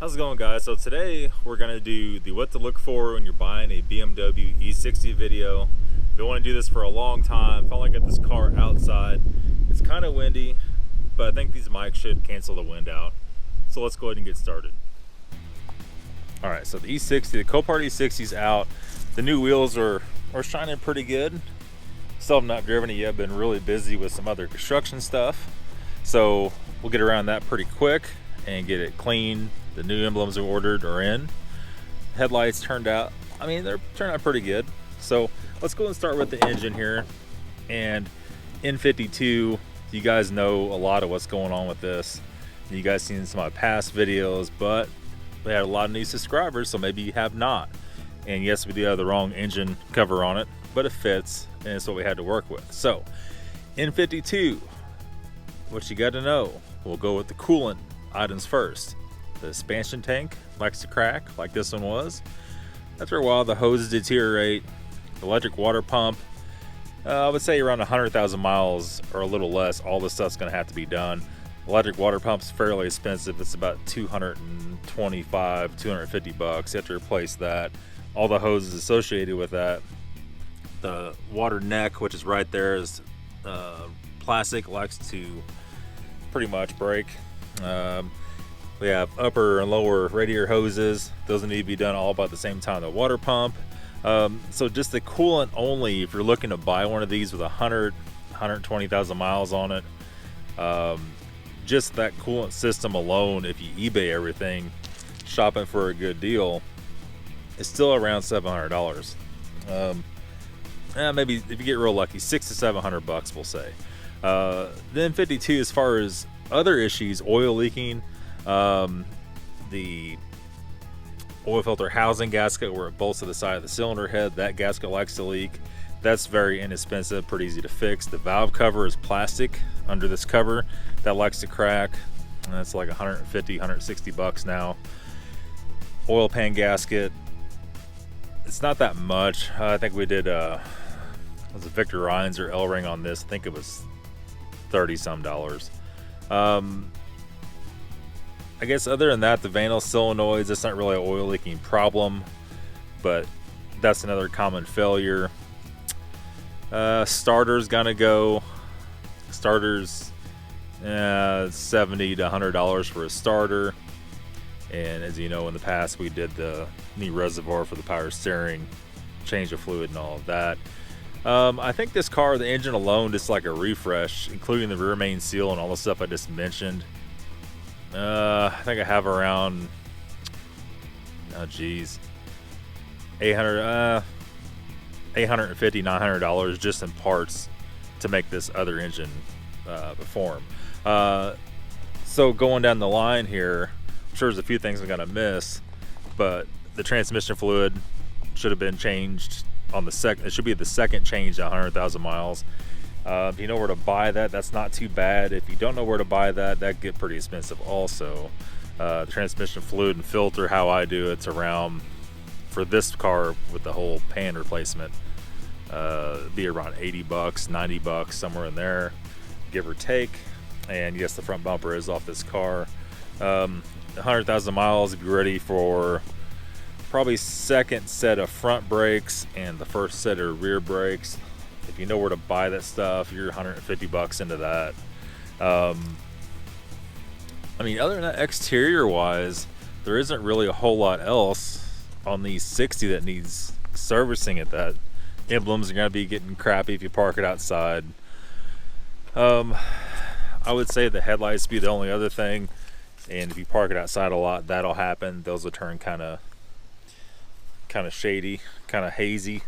How's it going, guys? So today we're going to do the what to look for when you're buying a BMW E60 video. Been wanting to do this for a long time. Finally got this car outside. It's kind of windy, but I think these mics should cancel the wind out. So let's go ahead and get started. Alright, so the E60, the Copart E60's out. The new wheels are shining pretty good. Still have not driven it yet, been really busy with some other construction stuff. So we'll get around that pretty quick and get it clean. The new emblems we ordered are in. Headlights turned out, they're turned out pretty good. So let's go and start with the engine here. And N52, you guys know a lot of what's going on with this. You guys seen some of my past videos, but we had a lot of new subscribers, so maybe you have not. And yes, we do have the wrong engine cover on it, but it fits, and it's what we had to work with. So N52, what you got to know, we'll go with the coolant items first. The expansion tank likes to crack like this one was. After a while, the hoses deteriorate. The electric water pump, I would say around 100,000 miles or a little less, all this stuff's going to have to be done. Electric water pump's fairly expensive. It's about 225, 250 bucks. You have to replace that. All the hoses associated with that. The water neck, which is right there, is plastic, likes to pretty much break. We have upper and lower radiator hoses. Those need to be done all about the same time. The water pump. So just the coolant only, if you're looking to buy one of these with 120,000 miles on it, just that coolant system alone, if you eBay everything, shopping for a good deal, is still around $700. Maybe if you get real lucky, $600 to $700 we'll say. Then 52, as far as other issues, oil leaking, the oil filter housing gasket where it bolts to the side of the cylinder head, that gasket likes to leak. That's very inexpensive, pretty easy to fix. The valve cover is plastic under this cover, that likes to crack. That's like 150, 160 bucks now. Oil pan gasket, it's not that much. I think we did was it Victor Rhines or L-ring on this. I think it was 30 some dollars. I guess other than that, the Vanel solenoids, that's not really an oil leaking problem, but that's another common failure. Starter's gonna go. Starter's $70 to $100 for a starter. And as you know, in the past, we did the new reservoir for the power steering, change the fluid and all of that. I think this car, the engine alone, just like a refresh, including the rear main seal and all the stuff I just mentioned. I think I have around, $850, $900 just in parts to make this other engine perform. So going down the line here, I'm sure there's a few things I'm gonna miss, but the transmission fluid should have been changed on the second. It should be the second change at 100,000 miles. If you know where to buy that, that's not too bad. If you don't know where to buy that, that get pretty expensive also. The transmission fluid and filter, how I do it's around, for this car with the whole pan replacement, be around 80 bucks, 90 bucks, somewhere in there, give or take. And yes, the front bumper is off this car. 100,000 miles, be ready for probably second set of front brakes and the first set of rear brakes. If you know where to buy that stuff, you're 150 bucks into that. Other than that, exterior wise, there isn't really a whole lot else on the 60 that needs servicing at that. Emblems are going to be getting crappy if you park it outside. I would say the headlights be the only other thing, and if you park it outside a lot, that'll happen. Those will turn kind of shady, kind of hazy.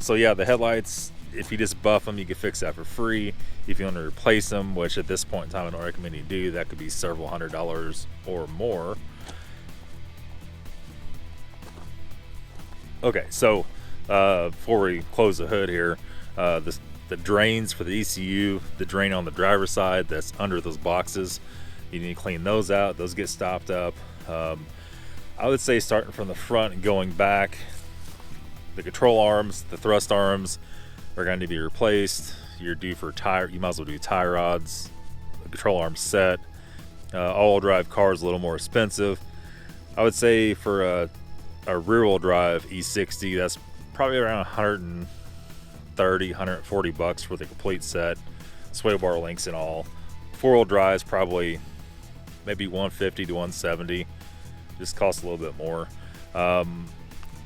So yeah, the headlights, if you just buff them, you can fix that for free. If you want to replace them, which at this point in time I don't recommend you do, that could be several $100 or more. Okay, so before we close the hood here, the drains for the ECU, the drain on the driver's side that's under those boxes, you need to clean those out. Those get stopped up. I would say starting from the front and going back, the control arms, the thrust arms are going to be replaced. You're due for tire. You might as well do tie rods, the control arms set, All-wheel drive car is a little more expensive. I would say for a rear-wheel drive E60, that's probably around 130, 140 bucks for the complete set, sway bar links and all. Four-wheel drive is probably maybe 150 to 170. Just costs a little bit more.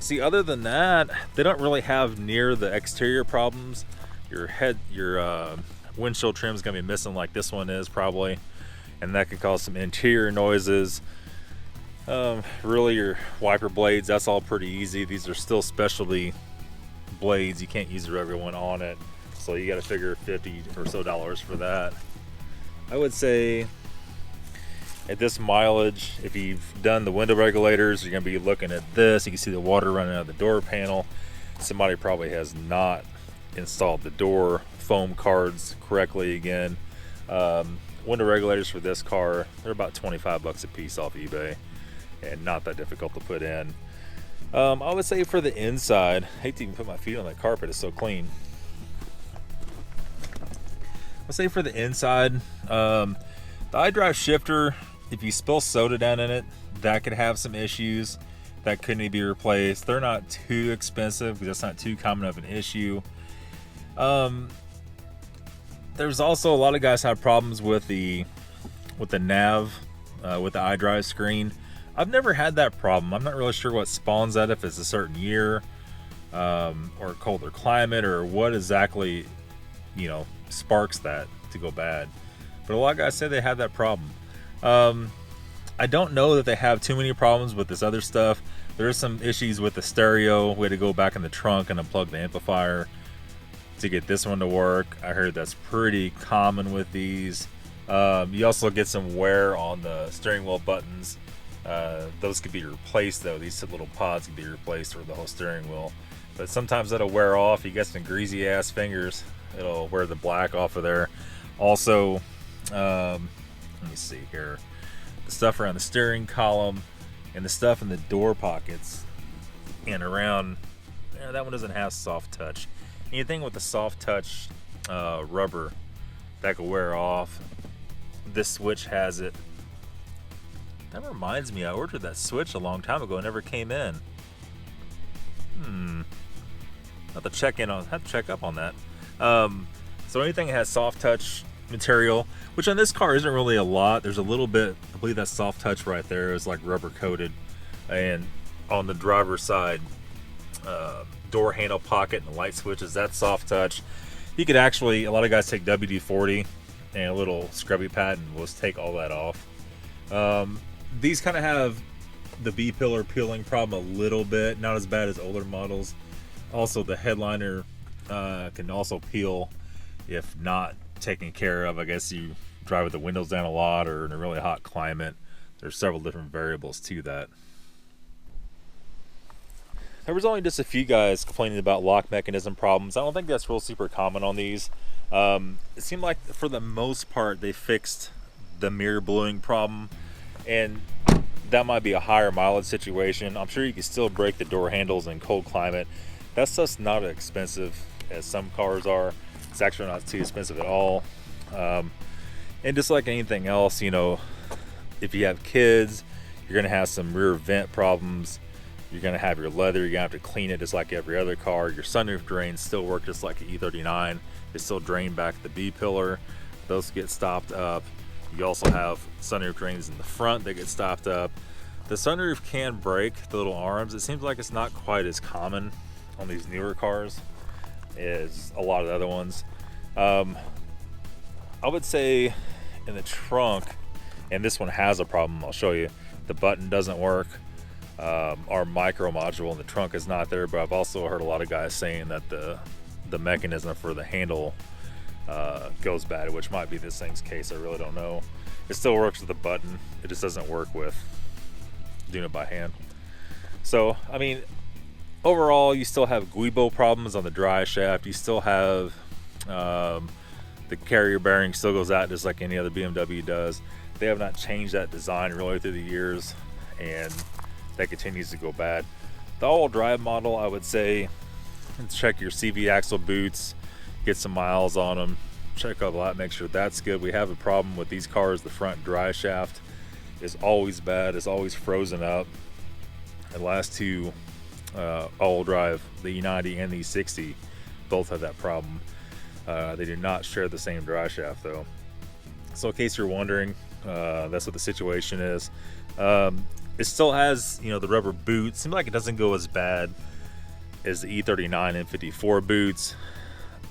See, other than that, they don't really have near the exterior problems. Your windshield trim is gonna be missing like this one is probably, and that could cause some interior noises. Really, your wiper blades, that's all pretty easy. These are still specialty blades. You can't use the regular one on it, so you got to figure $50 or so for that. I would say at this mileage, if you've done the window regulators, you're going to be looking at this. You can see the water running out of the door panel. Somebody probably has not installed the door foam cards correctly again. Window regulators for this car, they're about 25 bucks a piece off eBay, and not that difficult to put in. I would say for the inside, I hate to even put my feet on that carpet, it's so clean. I'd say for the inside, the Idrive Shifter, if you spill soda down in it, that could have some issues. That could need to be replaced. They're not too expensive because that's not too common of an issue. There's also a lot of guys have problems with the nav, with the Idrive screen. I've never had that problem. I'm not really sure what spawns that, if it's a certain year, or colder climate, or what exactly, sparks that to go bad. But a lot of guys say they have that problem. I don't know that they have too many problems with this other stuff. There are some issues with the stereo. We had to go back in the trunk and unplug the amplifier to get this one to work. I heard that's pretty common with these. You also get some wear on the steering wheel buttons. Those could be replaced though. These little pods can be replaced for the whole steering wheel. But sometimes that'll wear off. You get some greasy ass fingers, it'll wear the black off of there. Also, let me see here. The stuff around the steering column and the stuff in the door pockets and around, that one doesn't have soft touch. Anything with the soft touch rubber that could wear off. This switch has it. That reminds me, I ordered that switch a long time ago and never came in. Have to check up on that. So anything that has soft touch material, which on this car isn't really a lot. There's a little bit, I believe that soft touch right there is like rubber coated. And on the driver's side, door handle pocket and the light switches, that's soft touch. You could actually, a lot of guys take WD-40 and a little scrubby pad and we'll just take all that off. These kind of have the B-pillar peeling problem a little bit, not as bad as older models. Also, the headliner can also peel if not taken care of. I guess you drive with the windows down a lot or in a really hot climate. There's several different variables to that. There was only just a few guys complaining about lock mechanism problems. I don't think that's real super common on these. It seemed like for the most part they fixed the mirror bluing problem, and that might be a higher mileage situation. I'm sure you can still break the door handles in cold climate. That's just not as expensive as some cars are. It's actually not too expensive at all. And just like anything else, if you have kids, you're gonna have some rear vent problems. You're gonna have your leather, you're gonna have to clean it just like every other car. Your sunroof drains still work just like an E39. They still drain back the B-pillar. Those get stopped up. You also have sunroof drains in the front that get stopped up. The sunroof can break the little arms. It seems like it's not quite as common on these newer cars as a lot of the other ones. I would say in the trunk, and this one has a problem, I'll show you. The button doesn't work. Our micro module in the trunk is not there, but I've also heard a lot of guys saying that the mechanism for the handle goes bad, which might be this thing's case. I really don't know. It still works with the button. It just doesn't work with doing it by hand. So, I mean, overall, you still have guibo problems on the dry shaft. You still have the carrier bearing still goes out just like any other BMW does. They have not changed that design really through the years, and that continues to go bad. The all-wheel drive model, I would say, check your CV axle boots, get some miles on them, check all that, make sure that's good. We have a problem with these cars, the front dry shaft is always bad. It's always frozen up. The last two all-wheel drive, the E90 and the E60, both have that problem. They do not share the same drive shaft though. So in case you're wondering, that's what the situation is. It still has, you know, the rubber boots. Seems like it doesn't go as bad as the E39 N54 boots.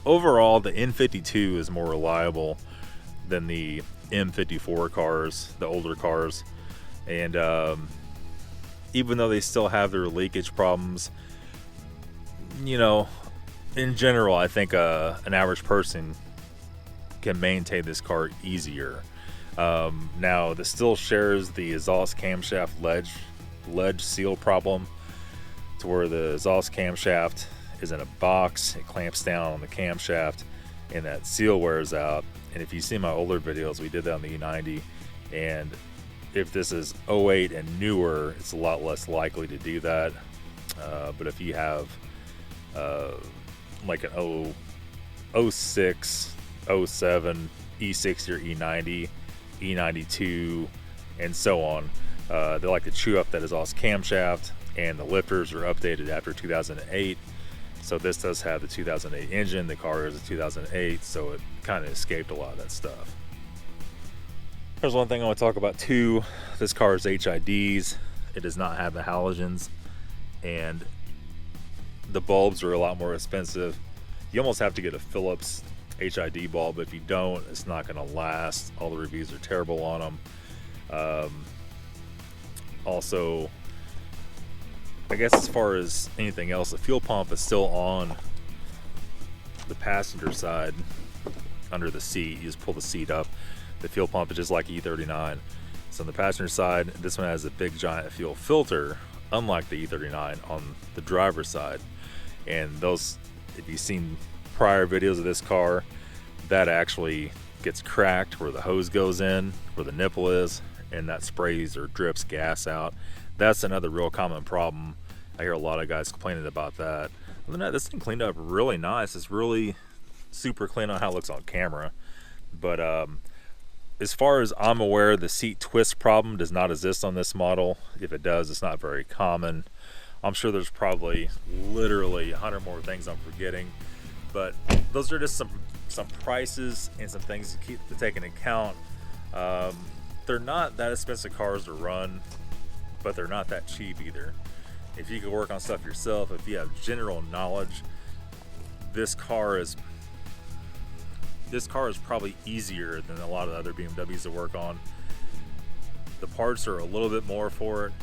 Overall, the N52 is more reliable than the M54 cars, the older cars. And even though they still have their leakage problems, you know, in general, I think an average person can maintain this car easier. Now, this still shares the exhaust camshaft ledge seal problem, to where the exhaust camshaft is in a box. It clamps down on the camshaft, and that seal wears out. And if you see my older videos, we did that on the E90. And if this is 08 and newer, it's a lot less likely to do that. But if you have like an 06, 07, E60 or E90, E92, and so on, they like to chew up that exhaust camshaft, and the lifters are updated after 2008. So this does have the 2008 engine. The car is a 2008, so it kind of escaped a lot of that stuff. There's one thing I want to talk about too. This car is HIDs. It does not have the halogens, and the bulbs are a lot more expensive. You almost have to get a Phillips HID bulb. If you don't, it's not going to last. All the reviews are terrible on them. Also, I guess as far as anything else, the fuel pump is still on the passenger side under the seat. You just pull the seat up. The fuel pump is just like E39. So on the passenger side, this one has a big giant fuel filter, unlike the E39 on the driver's side. And those, if you've seen prior videos of this car, that actually gets cracked where the hose goes in, where the nipple is, and that sprays or drips gas out. That's another real common problem. I hear a lot of guys complaining about that. Other than that, this thing cleaned up really nice. It's really super clean on how it looks on camera. But as far as I'm aware, the seat twist problem does not exist on this model. If it does, it's not very common. I'm sure there's probably literally 100 more things I'm forgetting. But those are just some prices and some things to take into account. They're not that expensive cars to run, but they're not that cheap either. If you can work on stuff yourself, if you have general knowledge, this car is probably easier than a lot of other BMWs to work on. The parts are a little bit more for it.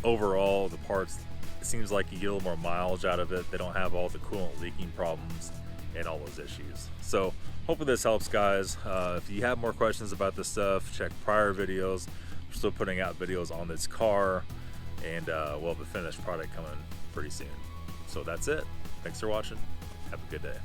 Overall, the parts, it seems like you get a little more mileage out of it. They don't have all the coolant leaking problems and all those issues. So hopefully this helps, guys. If you have more questions about this stuff, check prior videos. We're still putting out videos on this car, and we'll have a finished product coming pretty soon. So that's it. Thanks for watching. Have a good day.